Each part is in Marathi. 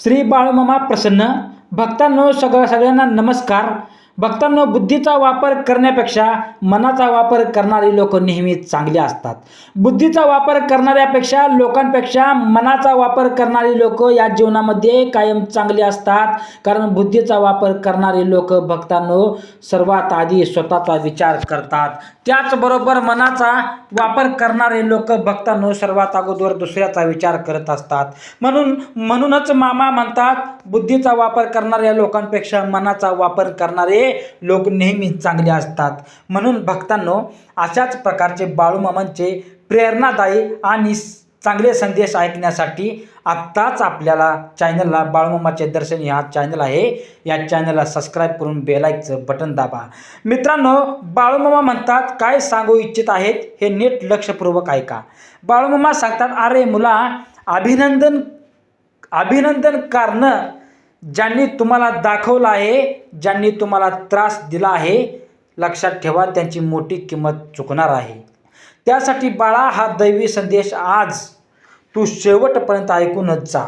श्री बाळूमामा प्रसन्न. भक्तांनो, सगळ्यांना नमस्कार. भक्तांनो, बुद्धीचा वापर करण्यापेक्षा मनाचा वापर करणारी लोक नेहमी चांगली असतात. बुद्धीचा वापर करणाऱ्यापेक्षा लोकांपेक्षा मनाचा वापर करणारी लोक या जीवनामध्ये कायम चांगली असतात. कारण बुद्धीचा वापर करणारे लोक भक्तांनो सर्वात आधी स्वतःचा विचार करतात. त्याचबरोबर मनाचा वापर करणारे लोक भक्तांनो सर्वात अगोदर दुसऱ्याचा विचार करत असतात. म्हणूनच मामा म्हणतात, बुद्धीचा वापर करणाऱ्या लोकांपेक्षा मनाचा वापर करणारे लोक नेहमी चांगले असतात. म्हणून भक्तांनो, अशाच प्रकारचे बाळूमामांचे प्रेरणादायी आणि चांगले संदेश ऐकण्यासाठी आत्ताच आपल्याला चॅनलला बाळूमामाचे दर्शन हा चॅनल आहे, या चॅनलला सबस्क्राईब करून बेल आयकॉनचं बटन दाबा. मित्रांनो, बाळूमामा म्हणतात, काय सांगू इच्छित आहेत हे नीट लक्षपूर्वक ऐका. बाळूमामा सांगतात, अरे मुला, अभिनंदन कारण ज्यांनी तुम्हाला दाखवलं आहे, ज्यांनी तुम्हाला त्रास दिला आहे, लक्षात ठेवा त्यांची मोठी किंमत चुकणार आहे. त्यासाठी बाळा, हा दैवी संदेश आज तू शेवटपर्यंत ऐकूनच जा.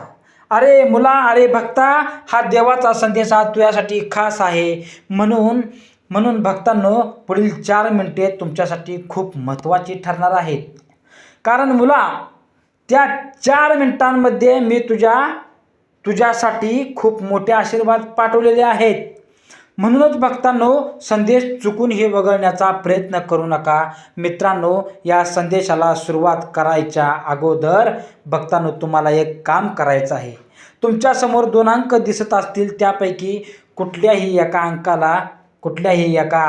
अरे मुला, अरे भक्ता, हा देवाचा संदेश आज तुझ्यासाठी खास आहे. म्हणून भक्तांनो, पुढील 4 मिनिटे तुमच्यासाठी खूप महत्त्वाची ठरणार आहेत. कारण मुला, त्या 4 मिनिटांमध्ये मी तुझ्यासाठी खूप मोठे आशीर्वाद पाठवलेले आहेत. म्हणूनच भक्तांनो, संदेश चुकून हे वगळण्याचा प्रयत्न करू नका. मित्रांनो, या संदेशाला सुरुवात करायच्या अगोदर भक्तांनो तुम्हाला एक काम करायचं आहे. तुमच्यासमोर 2 अंक दिसत असतील, त्यापैकी कुठल्याही एका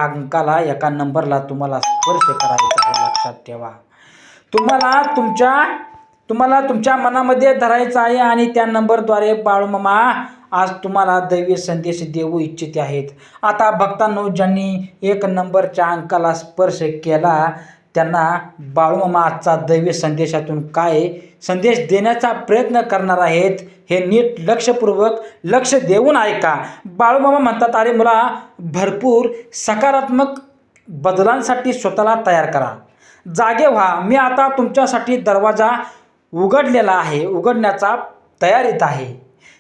अंकाला एका नंबरला तुम्हाला स्पर्श करायचा आहे. लक्षात ठेवा, तुम्हाला तुमच्या मनामध्ये धरायचं आहे आणि त्या नंबरद्वारे बाळूमामा आज तुम्हाला दैवी संदेश देऊ इच्छित आहेत. आता भक्तांनो, ज्यांनी 1 नंबरच्या अंकाला स्पर्श केला त्यांना बाळूमामा आजचा दैवी संदेशातून काय संदेश देण्याचा प्रयत्न करणार आहेत हे नीट लक्षपूर्वक लक्ष देऊन ऐका. बाळूमामा म्हणतात, अरे मुला, भरपूर सकारात्मक बदलांसाठी स्वतःला तयार करा. जागे व्हा. मी आता तुमच्यासाठी दरवाजा उघडण्याचा तयारीत आहे.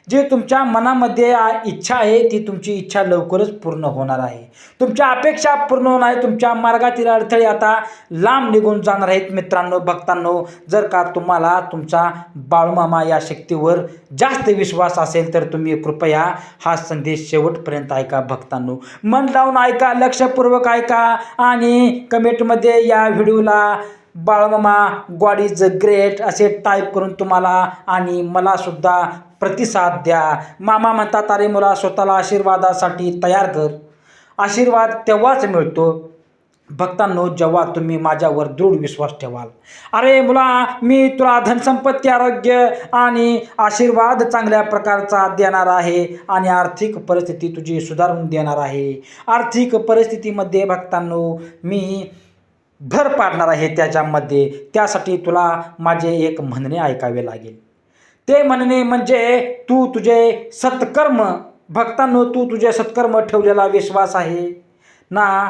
जे तुमच्या मनामध्ये इच्छा आहे ती तुमची इच्छा लवकरच पूर्ण होणार आहे. तुमच्या अपेक्षा पूर्ण होणार आहे. तुमच्या मार्गातील अडथळे आता लांब निघून जाणार आहेत. मित्रांनो, भक्तांनो, जर का तुम्हाला तुमचा बाळूमामा या शक्तीवर जास्त विश्वास असेल तर तुम्ही कृपया हा संदेश शेवटपर्यंत ऐका. भक्तांनो, मन लावून ऐका, लक्षपूर्वक ऐका आणि कमेंटमध्ये या व्हिडिओला बाळूमामा गॉड इज ग्रेट असे टाईप करून तुम्हाला आणि मला सुद्धा प्रतिसाद द्या. मामा म्हणतात, अरे मुला, स्वतःला आशीर्वादासाठी तयार कर. आशीर्वाद तेव्हाच मिळतो भक्तांनो जेव्हा तुम्ही माझ्यावर दृढ विश्वास ठेवाल. अरे मुला, मी तुला धनसंपत्ती, आरोग्य आणि आशीर्वाद चांगल्या प्रकारचा देणार आहे आणि आर्थिक परिस्थिती तुझी सुधारून देणार आहे. आर्थिक परिस्थितीमध्ये भक्तांनो मी भर पाडणार आहे त्याच्यामध्ये. त्यासाठी तुला माझे एक म्हणणे ऐकावे लागेल. ते म्हणणे म्हणजे तू तुझे सत्कर्म. भक्तांनो, तू तुझे सत्कर्म ठेवलेला विश्वास आहे ना,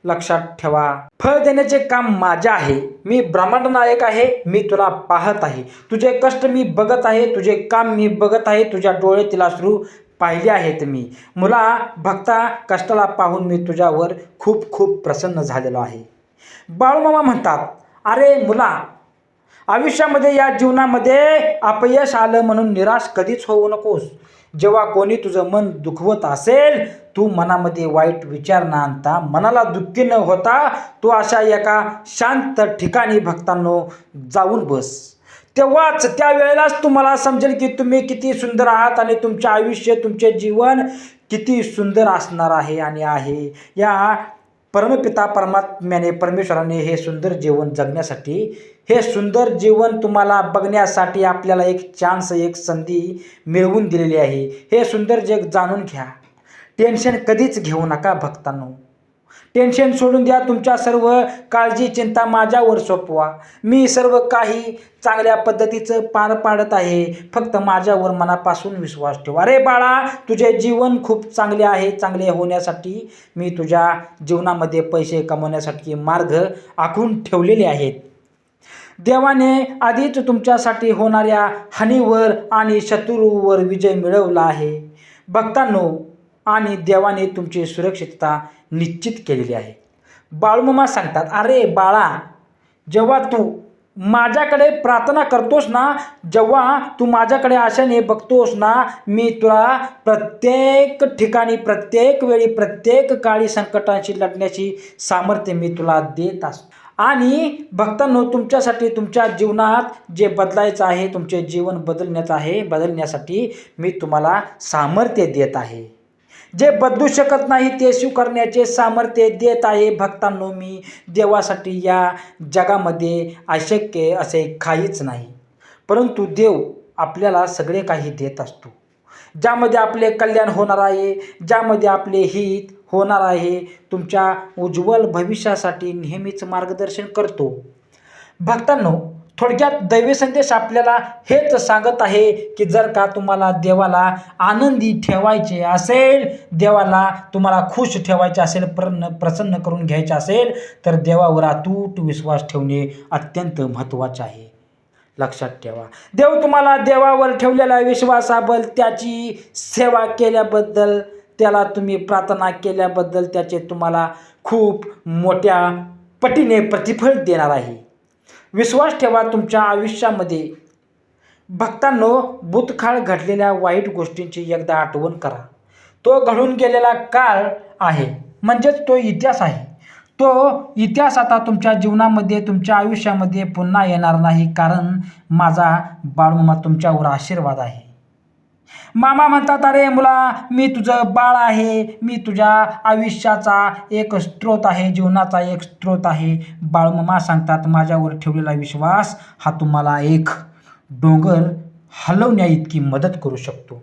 लक्षात ठेवा. फळ देण्याचे काम माझे आहे. मी ब्रह्मांड नायक आहे. मी तुला पाहत आहे. तुझे कष्ट मी बघत आहे. तुझे काम मी बघत आहे. तुझ्या डोळ्यातील अश्रू पाहिले आहेत मी. मुला भक्ता, कष्टाला पाहून मी तुझ्यावर खूप खूप प्रसन्न झालेलो आहे. बाळूमामा म्हणतात, अरे मुला, आयुष्यामध्ये या जीवनामध्ये अपयश आलं म्हणून निराश कधीच होऊ नकोस. जेव्हा कोणी तुझं मन दुखवत असेल, तू मनामध्ये वाईट विचार न आणता, मनाला दुःखी न होता तू अशा एका शांत ठिकाणी भक्तांनो जाऊन बस. त्या वेळेलाच तुम्हाला समजेल की तुम्ही किती सुंदर आहात आणि तुमचे आयुष्य, तुमचे जीवन किती सुंदर असणार आहे आणि आहे. या परमपिता परमेश्वराने हे सुंदर जीवन जगण्यासाठी, हे सुंदर जीवन तुम्हाला बघण्यासाठी आपल्याला एक चान्स, एक संधी मिळवून दिलेली आहे. हे सुंदर जग जाणून घ्या. टेन्शन कधीच घेऊ नका भक्तांनो. टेन्शन सोडून द्या. तुमच्या सर्व काळजी, चिंता माझ्यावर सोपवा. मी सर्व काही चांगल्या पद्धतीचं पार पाडत आहे. फक्त माझ्यावर मनापासून विश्वास ठेवा. अरे बाळा, तुझे जीवन खूप चांगले आहे. चांगले होण्यासाठी मी तुझ्या जीवनामध्ये पैसे कमवण्यासाठी मार्ग आखून ठेवलेले आहेत. देवाने आधीच तुमच्यासाठी होणाऱ्या हानीवर आणि शत्रूवर विजय मिळवला आहे भक्तांनो, आणि देवाने तुमची सुरक्षितता निश्चित केलेली आहे. बाळूमामा सांगतात, अरे बाळा, जेव्हा तू माझ्याकडे प्रार्थना करतोस ना, जेव्हा तू माझ्याकडे आशेने बघतोस ना, मी तुला प्रत्येक ठिकाणी, प्रत्येक वेळी, प्रत्येक काळी संकटांशी लढण्याची सामर्थ्य मी तुला देत असतो. आणि भक्तांनो, तुमच्यासाठी तुमच्या जीवनात जे बदलायचं आहे, तुमचे जीवन बदलण्याचं आहे, बदलण्यासाठी मी तुम्हाला सामर्थ्य देत आहे. जे बदलू शकत नाही ते स्वीकारण्याचे सामर्थ्य देत आहे भक्तांनो मी. देवासाठी या जगामध्ये अशक्य असे काहीच नाही, परंतु देव आपल्याला सगळे काही देत असतो. ज्यामध्ये आपले कल्याण होणार आहे, ज्यामध्ये आपले हित होणार आहे, तुमच्या उज्ज्वल भविष्यासाठी नेहमीच मार्गदर्शन करतो. भक्तांनो, थोडक्यात दैवी संदेश आपल्याला हेच सांगत आहे की जर का तुम्हाला देवाला आनंदी ठेवायचे असेल, देवाला तुम्हाला खुश ठेवायचे असेल, प्रसन्न करून घ्यायचे असेल, तर देवावर अतूट विश्वास ठेवणे अत्यंत महत्त्वाचे आहे. लक्षात ठेवा, देव तुम्हाला देवावर ठेवलेल्या विश्वासाबद्दल, त्याची सेवा केल्याबद्दल, त्याला तुम्ही प्रार्थना केल्याबद्दल त्याचे तुम्हाला खूप मोठ्या पटीने प्रतिफळ देणार आहे. विश्वास ठेवा तुमच्या आयुष्यामध्ये. भक्तांनो, भूतकाळ घडलेल्या वाईट गोष्टींची एकदा आठवण करा. तो घडून गेलेला काळ आहे, म्हणजेच तो इतिहास आहे. तो इतिहास आता तुमच्या जीवनामध्ये, तुमच्या आयुष्यामध्ये पुन्हा येणार नाही, कारण माझा बाळूमामा तुमच्यावर आशीर्वाद आहे. मामा म्हणतात, अरे मुला, मी तुझं बाळ आहे, मी तुझ्या आयुष्याचा एक स्रोत आहे, जीवनाचा एक स्रोत आहे. बाळूमामा सांगतात, माझ्यावर ठेवलेला विश्वास हा तुम्हाला एक डोंगर हलवण्या इतकी मदत करू शकतो.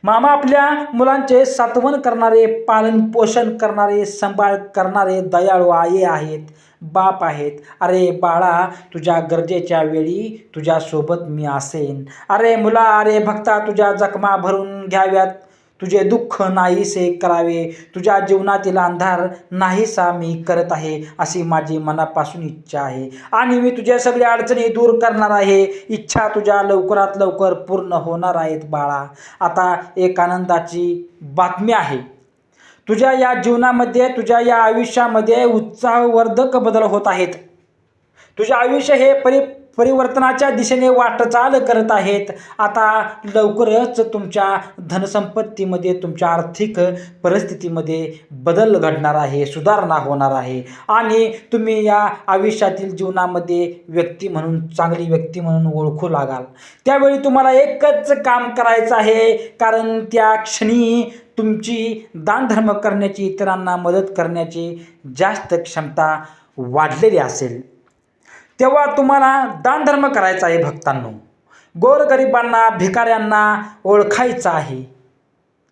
मामा आपल्या मुलांचे सात्वन करणारे, पालन पोषण करणारे, सांभाळ करणारे दयाळू आई आहेत, बाप आहेत. अरे बाळा, तुझ्या गरजेच्या वेळी तुझ्यासोबत मी असेन. अरे मुला, अरे भक्ता, तुझ्या जखमा भरून घ्याव्यात, तुझे दुःख नाहीसे करावे, तुझ्या जीवनातील अंधार नाहीसा मी करत आहे, अशी माझी मनापासून इच्छा आहे. आणि मी तुझ्या सगळ्या अडचणी दूर करणार आहे. इच्छा तुझ्या लवकरात लवकर पूर्ण होणार आहेत बाळा. आता एक आनंदाची बातमी आहे. तुझ्या या जीवनामध्ये, तुझ्या या आयुष्यामध्ये उत्साहवर्धक बदल होत आहेत. तुझे आयुष्य हे परिवर्तनाच्या दिशेने वाटचाल करत आहेत. आता लवकरच तुमच्या धनसंपत्तीमध्ये, तुमच्या आर्थिक परिस्थितीमध्ये बदल घडणार आहे, सुधारणा होणार आहे. आणि तुम्ही या आयुष्यातील जीवनामध्ये व्यक्ती म्हणून, चांगली व्यक्ती म्हणून ओळखू लागाल. त्यावेळी तुम्हाला एकच काम करायचं आहे, कारण त्या क्षणी तुमची दानधर्म करण्याची, इतरांना मदत करण्याची जास्त क्षमता वाढलेली असेल. तेव्हा तुम्हाला दानधर्म करायचा आहे भक्तांनो. गोरगरिबांना, भिकाऱ्यांना ओळखायचं आहे.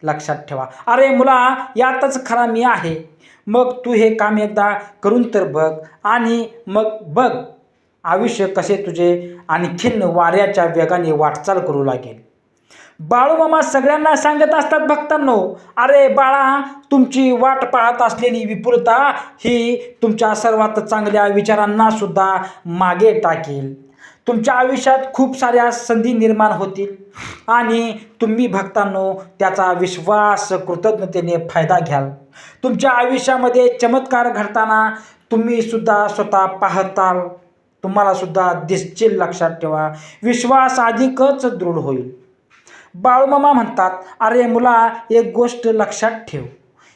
लक्षात ठेवा, अरे मुला, यातच खरा मी आहे. मग तू हे काम एकदा करून तर बघ, आणि मग बघ आयुष्य कसे तुझे आणखीन वाऱ्याच्या वेगाने वाटचाल करू लागेल. बाळूमामा सगळ्यांना सांगत असतात भक्तांनो, अरे बाळा, तुमची वाट पाहत असलेली विपुलता ही तुमच्या सर्वात चांगल्या विचारांना सुद्धा मागे टाकेल. तुमच्या आयुष्यात खूप साऱ्या संधी निर्माण होतील आणि तुम्ही भक्तांनो त्याचा विश्वास, कृतज्ञतेने फायदा घ्याल. तुमच्या आयुष्यामध्ये चमत्कार घडताना तुम्ही सुद्धा स्वतः पाहताल, तुम्हाला सुद्धा दिसतील. लक्षात ठेवा, विश्वास अधिकच दृढ होईल. बाळूमामा म्हणतात, अरे मुला, एक गोष्ट लक्षात ठेव,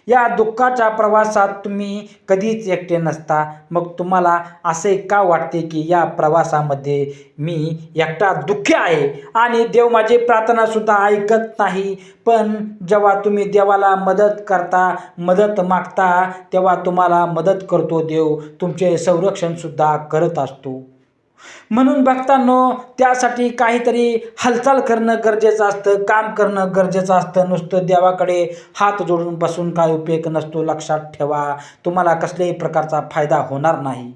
या दुःखाच्या प्रवासात तुम्ही कधीच एकटे नसता. मग तुम्हाला असे का वाटते की या प्रवासामध्ये मी एकटा दुःखी आहे आणि देव माझी प्रार्थनासुद्धा ऐकत नाही? पण जेव्हा तुम्ही देवाला मदत करता, मदत मागता, तेव्हा तुम्हाला मदत करतो देव, तुमचे संरक्षणसुद्धा करत असतो. म्हणून भक्तांनो, त्यासाठी काहीतरी हालचाल करणं गरजेचं असतं, काम करणं गरजेचं असतं. नुसतं देवाकडे हात जोडून बसून काय उपयोग नसतो. लक्षात ठेवा, तुम्हाला कसल्याही प्रकारचा फायदा होणार नाही.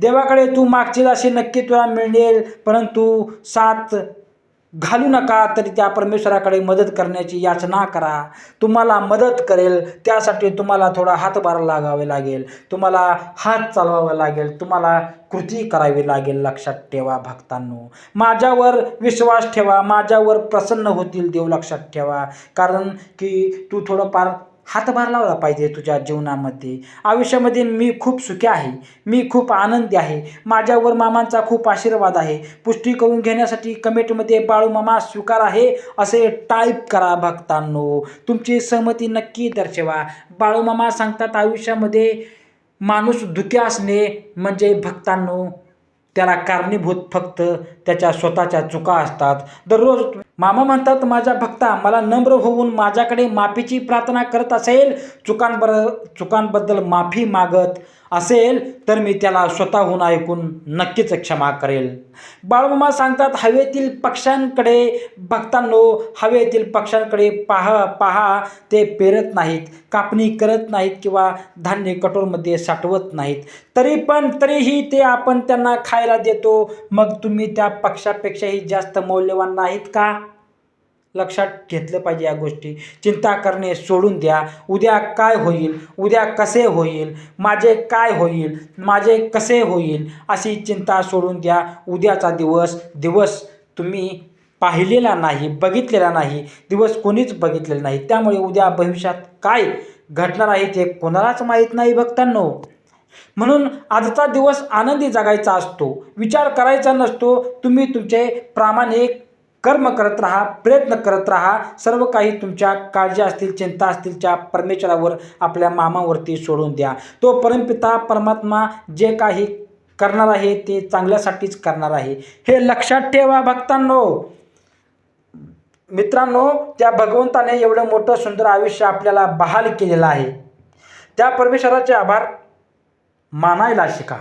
देवाकडे तू मागची अशी नक्की तुला मिळेल, परंतु 7 घालू नका, तरी त्या परमेश्वराकडे मदत करण्याची याचना करा. तुम्हाला मदत करेल. त्यासाठी तुम्हाला थोडा हातभार लागावे लागेल, तुम्हाला हात चालवावा लागेल, तुम्हाला कृती करावी लागेल. लक्षात ठेवा भक्तांनो, माझ्यावर विश्वास ठेवा, माझ्यावर प्रसन्न होतील देव. लक्षात ठेवा, कारण की तू थोडंफार हातभार लावला पाहिजे तुझ्या जीवनामध्ये. आयुष्यामध्ये मी खूप सुखी आहे, मी खूप आनंदी आहे, माझ्यावर मामांचा खूप आशीर्वाद आहे. पुष्टी करून घेण्यासाठी कमेंटमध्ये बाळू मामा स्वीकार आहे असे टाईप करा भक्तांनो. तुमची सहमती नक्की दर्शवा. बाळू मामा सांगतात, आयुष्यामध्ये माणूस दुःखी असणे म्हणजे भक्तांनो त्याला कारणीभूत फक्त त्याच्या स्वतःच्या चुका असतात. दररोज मामा म्हणतात, माझ्या भक्ता मला नम्र होऊन माझ्याकडे माफीची प्रार्थना करत असेल, चुकांबद्दल माफी मागत असेल, तर मी त्याला स्वतःहून ऐकून नक्कीच क्षमा करेल. बाळूमामा सांगतात, हवेतील पक्ष्यांकडे भक्तांनो, हवेतील पक्ष्यांकडे पहा, ते पेरत नाहीत, कापणी करत नाहीत किंवा धान्य कटोरमध्ये साठवत नाहीत, तरीही ते आपण त्यांना खायला देतो. मग तुम्ही त्या पक्षापेक्षाही जास्त मौल्यवान नाहीत का? लक्षात घेतलं पाहिजे या गोष्टी. चिंता करणे सोडून द्या. उद्या काय होईल, उद्या कसे होईल, माझे काय होईल, माझे कसे होईल, अशी चिंता सोडून द्या. उद्याचा दिवस तुम्ही पाहिलेला नाही, बघितलेला नाही, दिवस कोणीच बघितलेला नाही. त्यामुळे उद्या भविष्यात काय घडणार आहे ते कोणालाच माहीत नाही भक्तांनो. म्हणून आजचा दिवस आनंदी जगायचा असतो, विचार करायचा नसतो. तुम्ही तुमचे प्रामाणिक कर्म करत राहा, प्रयत्न करत राहा. सर्व काही तुमच्या काळजी असतील, चिंता असतील, त्या परमेश्वरावर, आपल्या मामावरती सोडून द्या. तो परमपिता परमात्मा जे काही करणार आहे ते चांगल्यासाठीच करणार आहे, हे लक्षात ठेवा भक्तांनो. मित्रांनो, त्या भगवंताने एवढं मोठं सुंदर आयुष्य आपल्याला बहाल केलेलं आहे. त्या परमेश्वराचे आभार मानायला शिका.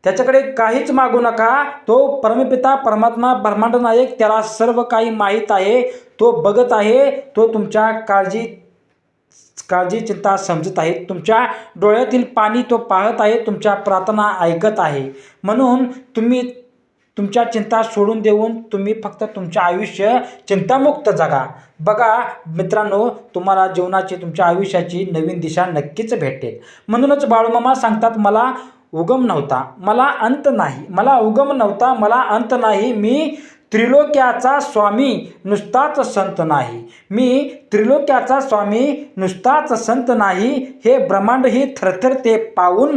त्याच्याकडे काहीच मागू नका. तो परमपिता परमात्मा ब्रह्मांड नायक, त्याला सर्व काही माहीत आहे, तो बघत आहे, तो तुमच्या काळजी चिंता समजत आहे, तुमच्या डोळ्यातील पाणी तो पाहत आहे, तुमच्या प्रार्थना ऐकत आहे. म्हणून तुम्ही तुमच्या चिंता सोडून देऊन तुम्ही फक्त तुमचे आयुष्य चिंतामुक्त जगा. बघा मित्रांनो, तुम्हाला जीवनाची, तुमच्या आयुष्याची नवीन दिशा नक्कीच भेटेल. म्हणूनच बाळूमामा सांगतात, मला उगम नव्हता, मला अंत नाही, मला उगम नव्हता, मला अंत नाही, मी त्रिलोक्याचा स्वामी नुसताच संत नाही, मी त्रिलोक्याचा स्वामी नुसताच संत नाही. हे ब्रह्मांड ही थरथरते पाहून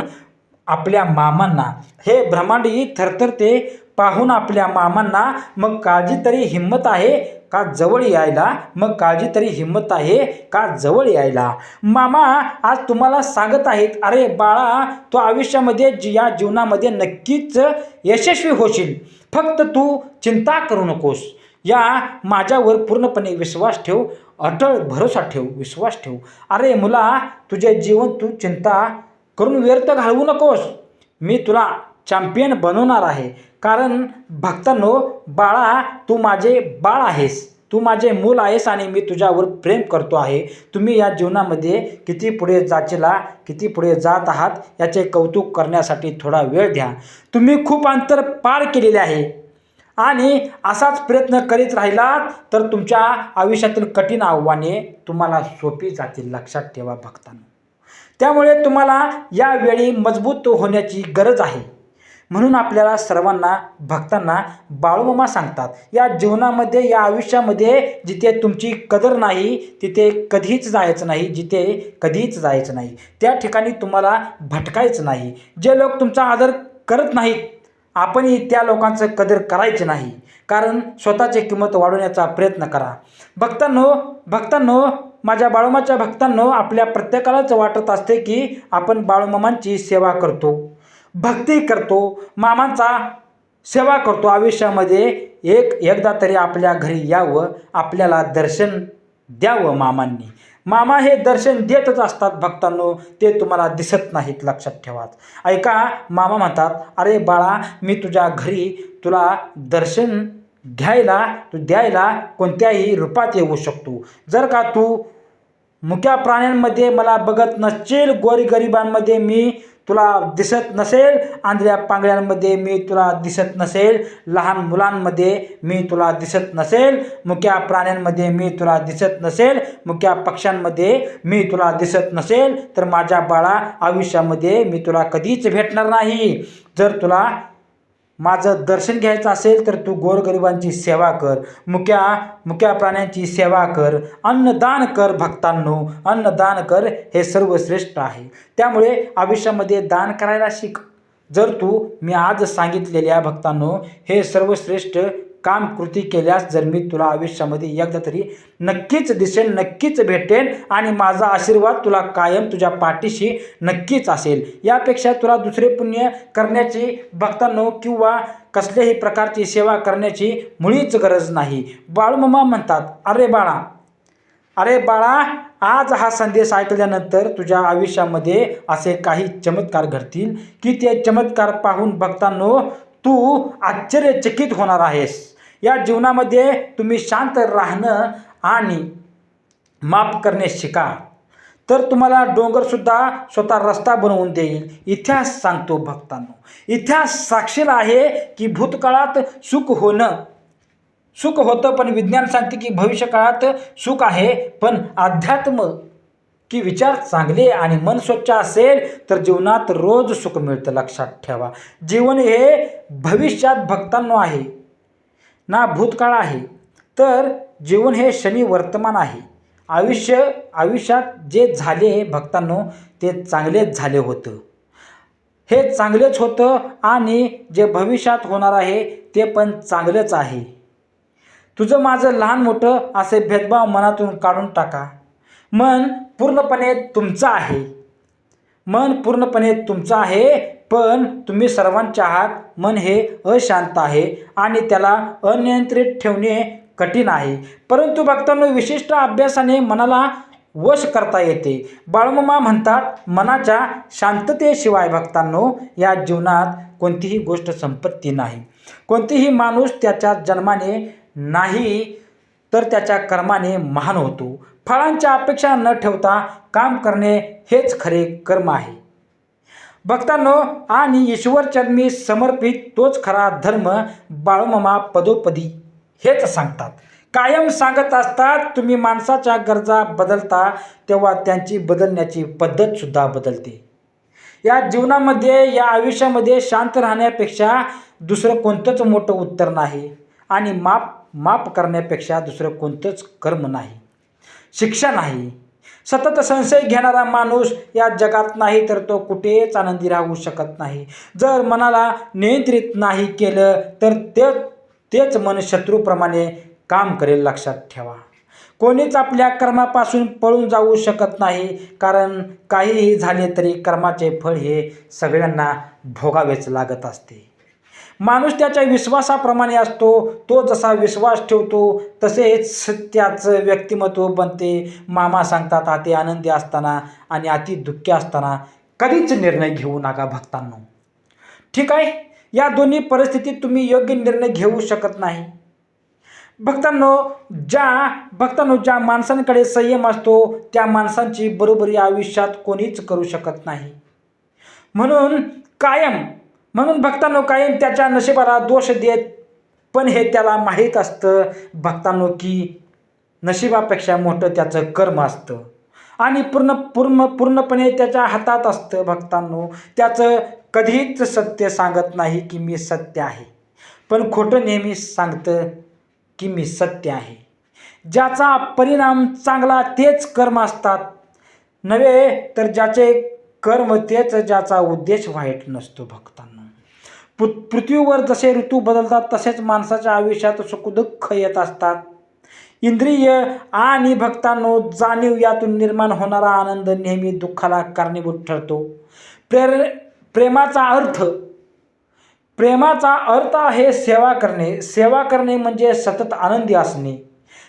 आपल्या मामांना, हे ब्रह्मांड ही थरथरते पाहून आपल्या मामांना. मग काळजी तरी हिंमत आहे का जवळ यायला, मग काळजी तरी हिंमत आहे का जवळ यायला. मामा आज तुम्हाला सांगत आहेत, अरे बाळा, तू आयुष्यामध्ये या जीवनामध्ये नक्कीच यशस्वी होशील. फक्त तू चिंता करू नकोस. या माझ्यावर पूर्णपणे विश्वास ठेव, अटळ भरोसा ठेव, विश्वास ठेव. अरे मुला, तुझे जीवन तू चिंता करून व्यर्थ घालवू नकोस. मी तुला चॅम्पियन बनवणार आहे. कारण भक्तांनो, बाळा, तू माझे बाळ आहेस, तू माझे मूल आहेस आणि मी तुझ्यावर प्रेम करतो आहे. तुम्ही या जीवनामध्ये किती पुढे जाचेला, किती पुढे जात आहात याचे कौतुक करण्यासाठी थोडा वेळ द्या. तुम्ही खूप अंतर पार केलेले आहे आणि असाच प्रयत्न करीत राहिलात तर तुमच्या आयुष्यातील कठीण आव्हाने तुम्हाला सोपी जातील. लक्षात ठेवा भक्तांनो. त्यामुळे तुम्हाला यावेळी मजबूत होण्याची गरज आहे. म्हणून आपल्याला सर्वांना, भक्तांना बाळूमामा सांगतात, या जीवनामध्ये, या आयुष्यामध्ये जिथे तुमची कदर नाही तिथे कधीच जायचं नाही, जिथे कधीच जायचं नाही, त्या ठिकाणी तुम्हाला भटकायचं नाही. जे लोक तुमचा आदर करत नाहीत, आपणही त्या लोकांचं कदर करायचे नाही. कारण स्वतःची किंमत वाढवण्याचा प्रयत्न करा. भक्तांनो, माझ्या बाळूमाच्या भक्तांनो, आपल्या प्रत्येकालाच वाटत असते की आपण बाळूमामांची सेवा करतो, भक्ती करतो, मामांचा सेवा करतो. आयुष्यामध्ये एकदा तरी आपल्या घरी यावं, आपल्याला दर्शन द्यावं मामांनी. मामा हे दर्शन देतच असतात भक्तांनो, ते तुम्हाला दिसत नाहीत. लक्षात ठेवा. ऐका, मामा म्हणतात, अरे बाळा, मी तुझ्या घरी तुला दर्शन द्यायला कोणत्याही रूपात येऊ शकतो. जर का तू मुक्या प्राण्यांमध्ये मला बघत नसशील, गोरगरिबांमध्ये मी तुला दिसत नसेल, आंधळ्या पांगळ्यांमध्ये मी तुला दिसत नसेल, लहान मुलांमध्ये मी तुला दिसत नसेल, मुक्या प्राण्यांमध्ये मी तुला दिसत नसेल, मुक्या पक्ष्यांमध्ये मी तुला दिसत नसेल, तर माझ्या बाळा आयुष्यामध्ये मी तुला कधीच भेटणार नाही. जर तुला माझं दर्शन घ्यायचं असेल तर तू गोरगरिबांची सेवा कर, मुक्या प्राण्यांची सेवा कर, अन्नदान कर. भक्तांनो, अन्नदान कर हे सर्वश्रेष्ठ आहे. त्यामुळे आयुष्यामध्ये दान करायला शिक. जर तू मी आज सांगितलेल्या भक्तांनो हे सर्वश्रेष्ठ काम कृती केल्यास जर मी तुला आयुष्यामध्ये एकदा तरी नक्कीच दिसेल, नक्कीच भेटेन आणि माझा आशीर्वाद तुला कायम तुझ्या पाठीशी नक्कीच असेल. यापेक्षा तुला दुसरे पुण्य करण्याची भक्तांनो किंवा कसल्याही प्रकारची सेवा करण्याची मुळीच गरज नाही. बाळूमामा म्हणतात, अरे बाळा, आज हा संदेश ऐकल्यानंतर तुझ्या आयुष्यामध्ये असे काही चमत्कार घडतील की ते चमत्कार पाहून भक्तांनो तू आश्चर्यचकित होणार आहेस. या जीवनामध्ये तुम्ही शांत राहणं आणि माफ करणे शिका, तर तुम्हाला डोंगरसुद्धा स्वतः रस्ता बनवून देईल. इतिहास सांगतो भक्तांनो, इतिहास साक्षीला आहे की भूतकाळात सुख होतं, पण विज्ञान सांगते की भविष्यकाळात सुख आहे. पण अध्यात्म की विचार चांगले आणि मन स्वच्छ असेल तर जीवनात रोज सुख मिळतं. लक्षात ठेवा, जीवन हे भविष्यात भक्तांनो आहे ना भूतकाळ आहे. तर जीवन हे क्षणी वर्तमान आहे. आयुष्यात जे झाले भक्तांनो ते चांगलेच झाले होतं, हे चांगलेच होतं आणि जे भविष्यात होणार आहे ते पण चांगलंच आहे. तुझं माझं लहान मोठं असे भेदभाव मनातून काढून टाका. मन पूर्णपणे तुमचं आहे, पण तुम्ही सर्वांचे आहात. मन हे अशांत आहे आणि त्याला अनियंत्रित ठेवणे कठीण आहे. परंतु भक्तांनो विशिष्ट अभ्यासाने मनाला वश करता येते. बाळूमामा म्हणतात, मनाच्या शांततेशिवाय भक्तांनो या जीवनात कोणतीही गोष्ट संपत्ती नाही. कोणतीही माणूस त्याच्या जन्माने नाही तर त्याच्या कर्माने महान होतो. फळांच्या अपेक्षा न ठेवता काम करणे हेच खरे कर्म आहे भक्तांनो, आणि ईश्वरचरणी समर्पित तोच खरा धर्म. बाळूमामा पदोपदी हेच सांगतात, कायम सांगत असतात. तुम्ही माणसाच्या गरजा बदलता तेव्हा त्यांची बदलण्याची पद्धतसुद्धा बदलते. या जीवनामध्ये या आयुष्यामध्ये शांत राहण्यापेक्षा दुसरं कोणतंच मोठं उत्तर नाही आणि माफ करण्यापेक्षा दुसरं कोणतंच कर्म नाही, शिक्षा नाही. सतत संशय घेणारा माणूस या जगात नाही तर तो कुठेच आनंदी राहू शकत नाही. जर मनाला नियंत्रित नाही केलं तर तेच मन शत्रूप्रमाणे काम करेल. लक्षात ठेवा, कोणीच आपल्या कर्मापासून पळून जाऊ शकत नाही, कारण काहीही झाले तरी कर्माचे फळ हे सगळ्यांना भोगावेच लागत असते. माणूस त्याच्या विश्वासाप्रमाणे असतो. तो जसा विश्वास ठेवतो तसेच त्याचं व्यक्तिमत्व बनते. मामा सांगतात, अति आनंदी असताना आणि अति दुःखी असताना कधीच निर्णय घेऊ नका भक्तांनो. ठीक आहे, या दोन्ही परिस्थितीत तुम्ही योग्य निर्णय घेऊ शकत नाही. भक्तांनो ज्या माणसांकडे संयम असतो त्या माणसांची बरोबरी आयुष्यात कोणीच करू शकत नाही. म्हणून भक्तांनो कायम त्याच्या नशिबाला दोष देत, पण हे त्याला माहीत असतं भक्तांनो की नशिबापेक्षा मोठं त्याचं कर्म असतं आणि पूर्णपणे त्याच्या हातात असतं. भक्तांनो त्याचं कधीच सत्य सांगत नाही की मी सत्य आहे, पण खोटं नेहमी सांगतं की मी सत्य आहे. ज्याचा परिणाम चांगला तेच कर्म असतात नव्हे तर ज्याचे कर्म तेच ज्याचा उद्देश वाईट नसतो. भक्तांनो पृथ्वीवर जसे ऋतू बदलतात तसेच माणसाच्या आयुष्यात सुखदुःख येत असतात. इंद्रिय आणि भक्तांनो जाणीव यातून निर्माण होणारा आनंद नेहमी दुःखाला कारणीभूत ठरतो. प्रेमाचा अर्थ आहे सेवा करणे. सेवा करणे म्हणजे सतत आनंदी असणे.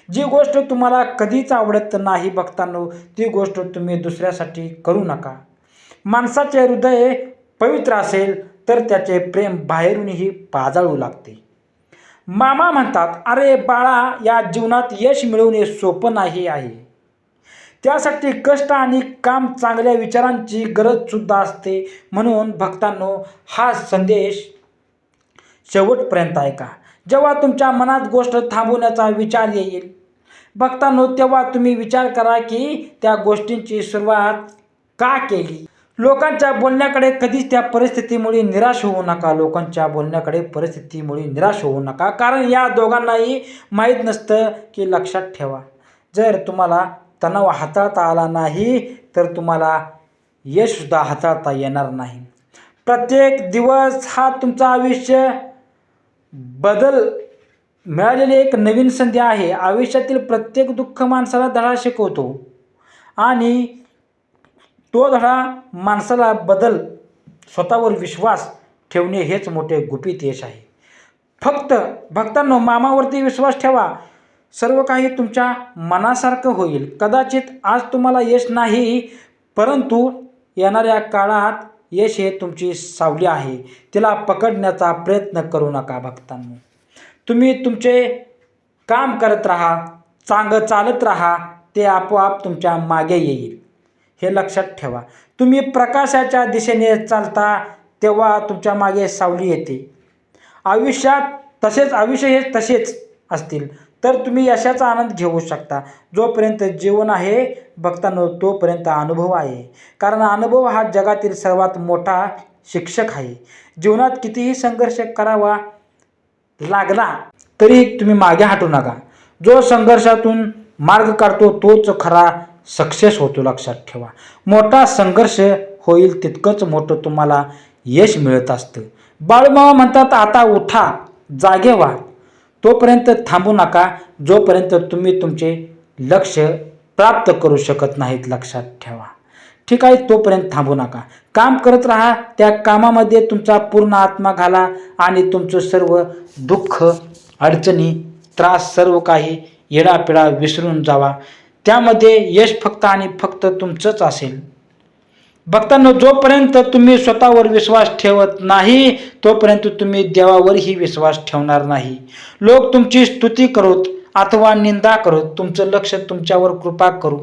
जी गोष्ट तुम्हाला कधीच आवडत नाही भक्तांनो ती गोष्ट तुम्ही दुसऱ्यासाठी करू नका. माणसाचे हृदय पवित्र असेल तर त्याचे प्रेम बाहेरूनही पाजाळू लागते. मामा म्हणतात, अरे बाळा, या जीवनात यश मिळवणे सोपं नाही आहे. त्यासाठी कष्ट आणि काम चांगल्या विचारांची गरज सुद्धा असते. म्हणून भक्तांनो, हा संदेश शेवटपर्यंत ऐका. जेव्हा तुमच्या मनात गोष्ट थांबवण्याचा विचार येईल भक्तांनो, तेव्हा तुम्ही विचार करा की त्या गोष्टींची सुरुवात का केली. लोकांच्या बोलण्याकडे कधीच त्या परिस्थितीमुळे निराश होऊ नका. लोकांच्या बोलण्याकडे परिस्थितीमुळे निराश होऊ नका, कारण या दोघांनाही माहीत नसतं की लक्षात ठेवा, जर तुम्हाला तणाव हाताळता आला नाही तर तुम्हाला यशसुद्धा हाताळता येणार नाही. प्रत्येक दिवस हा तुमचा आयुष्य बदल मिळालेली एक नवीन संधी आहे. आयुष्यातील प्रत्येक दुःख माणसाला धडा शिकवतो आणि तो धडा माणसाला बदल, स्वतःवर विश्वास ठेवणे हेच मोठे गुपित यश आहे. फक्त भक्तांनो, मामावरती विश्वास ठेवा. सर्व काही तुमच्या मनासारखं होईल. कदाचित आज तुम्हाला यश नाही, परंतु येणाऱ्या काळात यश हे तुमची सावली आहे. तिला पकडण्याचा प्रयत्न करू नका. भक्तांनो, तुम्ही तुमचे काम करत राहा, चालत राहा, ते आपोआप तुमच्या मागे येईल. हे लक्षात ठेवा. तुम्ही प्रकाशाच्या दिशेने चालता तेव्हा तुमच्या मागे सावली येते. आयुष्य हे तसेच असतील तर तुम्ही यशाचा आनंद घेऊ शकता. जोपर्यंत जीवन आहे भक्तांनो, तोपर्यंत अनुभव आहे, कारण अनुभव हा जगातील सर्वात मोठा शिक्षक आहे. जीवनात कितीही संघर्ष करावा लागला तरी तुम्ही मागे हटू नका. जो संघर्षातून मार्ग काढतो तोच खरा सक्सेस होतो. लक्षात ठेवा. मोठा संघर्ष होईल तितकंच मोठं तुम्हाला यश मिळत असतं. बाळूमामा म्हणतात, आता उठा, जागे व्हा. तोपर्यंत थांबू नका जोपर्यंत तुम्ही तुमचे लक्ष्य प्राप्त करू शकत नाहीत. लक्षात ठेवा. ठीक आहे, तोपर्यंत थांबू नका. काम करत राहा. त्या कामामध्ये तुमचा पूर्ण आत्मा घाला आणि तुमचं सर्व दुःख, अडचणी, त्रास, सर्व काही येडापिडा विसरून जावा. त्यामध्ये यश फक्त आणि फक्त तुमचंच असेल. भक्तांनो, जोपर्यंत तुम्ही स्वतःवर विश्वास ठेवत नाही तोपर्यंत तुम्ही देवावरही विश्वास ठेवणार नाही. लोक तुमची स्तुती करोत अथवा निंदा करोत, तुमचं लक्ष तुमच्यावर कृपा करू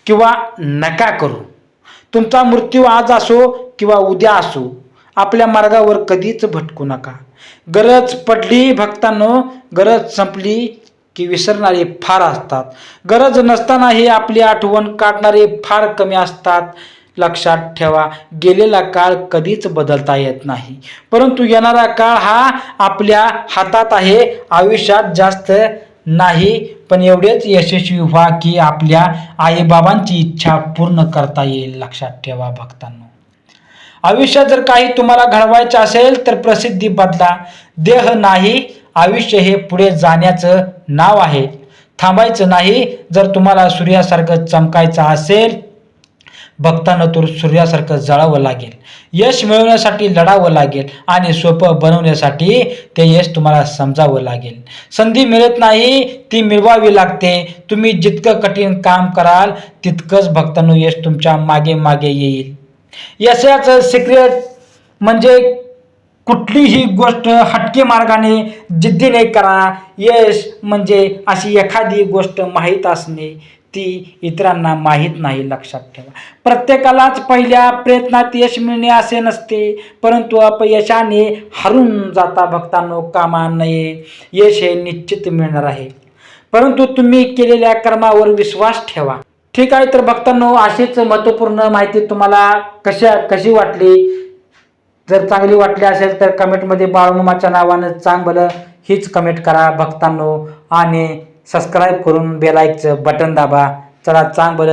किंवा नका करू. तुमचा मृत्यू आज असो किंवा उद्या असो, आपल्या मार्गावर कधीच भटकू नका. गरज पडली भक्तांनो, गरज संपली की विसरणारे फार असतात. गरज नसतानाही आपली आठवण काढणारे फार कमी असतात. लक्षात ठेवा, गेलेला काळ कधीच बदलता येत नाही, परंतु येणारा काळ हा आपल्या हातात आहे. आयुष्यात जास्त नाही, पण एवढेच यशस्वी व्हा की आपल्या आईबाबांची इच्छा पूर्ण करता येईल. लक्षात ठेवा भक्तांनो, आयुष्यात जर काही तुम्हाला घडवायचे असेल तर प्रसिद्धी बदला, देह नाही. आयुष्य हे पुढे जाण्याचं नाव आहे, थांबायचं नाही. जर तुम्हाला सूर्यासारखं चमकायचं असेल भक्तांनो, तर सूर्यासारखं जळावं लागेल. यश मिळवण्यासाठी लढावं लागेल आणि सोपं बनवण्यासाठी ते यश तुम्हाला समजावं लागेल. संधी मिळत नाही, ती मिळवावी लागते. तुम्ही जितकं कठीण काम कराल तितकंच भक्तांनो यश तुमच्या मागे मागे येईल. यशाचं सिक्रेट म्हणजे कुठलीही गोष्ट हटके मार्गाने जिद्दीने करा. यश म्हणजे अशी एखादी गोष्ट माहीत असणे, ती इतरांना माहीत नाही. लक्षात ठेवा, प्रत्येकालाच पहिल्या प्रयत्नात यश मिळणे असे नसते, परंतु अपयशाने हरून जाता भक्तांनो कामा नये. यश हे निश्चित मिळणार आहे, परंतु तुम्ही केलेल्या कर्मावर विश्वास ठेवा. ठीक आहे, तर भक्तांनो, अशीच महत्त्वपूर्ण माहिती तुम्हाला कशी वाटली? जर चांगली वाटली असेल तर कमेंटमध्ये बाळूमामाच्या नावानं चांगलं हीच कमेंट करा भक्तांनो, आणि सबस्क्राईब करून बेल आयकॉनचं बटन दाबा. चला,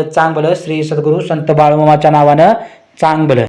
चांगलं श्री सद्गुरू संत बाळूमामाच्या नावानं चांगलं.